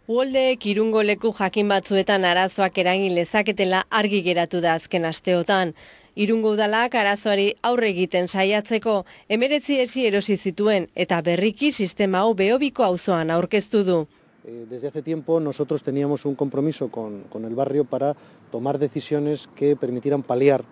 Uholdeek Irungo leku jakin batzuetan arazoak eragin lezaketela argi geratu da azken asteotan. Irungo udalak arazoari aurre egiten saiatzeko 19 esi erosi zituen eta berriki sistema hau Beobiko auzoan aurkeztu du. Desde hace tiempo nosotros teníamos un compromiso con el barrio para tomar decisiones que permitieran paliar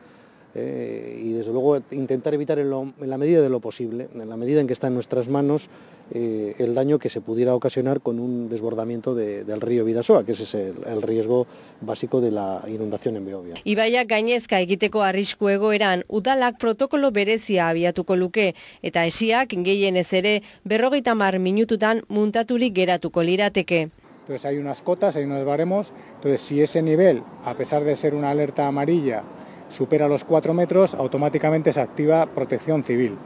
y desde luego intentar evitar en la medida de lo posible, en la medida en que está en nuestras manos, el daño que se pudiera ocasionar con un desbordamiento del río Bidasoa, que ese es el riesgo básico de la inundación en Beobia. Ibaiak gainezka egiteko arrisku egoeran udalak protokolo berezia abiatuko luke eta esiak gehienez ere 50 minututan muntaturik geratuko lirateke. Entonces hay unas cotas, hay unos baremos, entonces si ese nivel, a pesar de ser una alerta amarilla, supera los 4 metros, automáticamente se activa protección civil.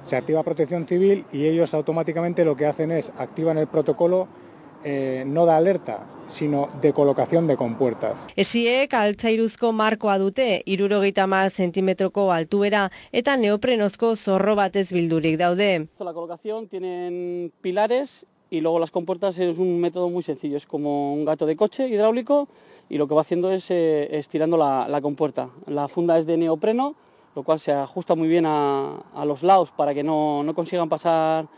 Se activa protección civil y ellos automáticamente lo que hacen es activan el protocolo no de alerta, sino de colocación de compuertas. Esiek altzairuzko markoa dute, 70 zentimetroko altuera eta neoprenozko zorro batez bildurik daude. La colocación tienen pilares y luego las compuertas es un método muy sencillo, es como un gato de coche hidráulico y lo que va haciendo es estirando la compuerta. La funda es de neopreno, lo cual se ajusta muy bien a los lados para que no consigan pasar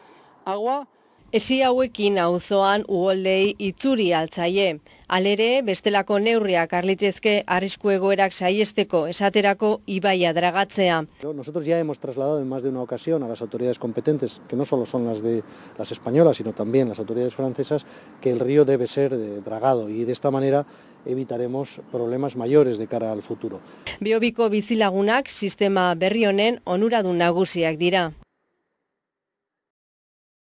agua. Esi hauekin auzoan uholdei itzuri altzaie. Halere, bestelako neurriak harlitezke arrisku egoerak saiesteko esaterako ibaia dragatzea. Nosotros ya hemos trasladado en más de una ocasión a las autoridades competentes, que no solo son las españolas, sino también las autoridades francesas, que el río debe ser dragado y de esta manera evitaremos problemas mayores de cara al futuro. Beobiko bizilagunak sistema berri honen onuradun nagusiak dira.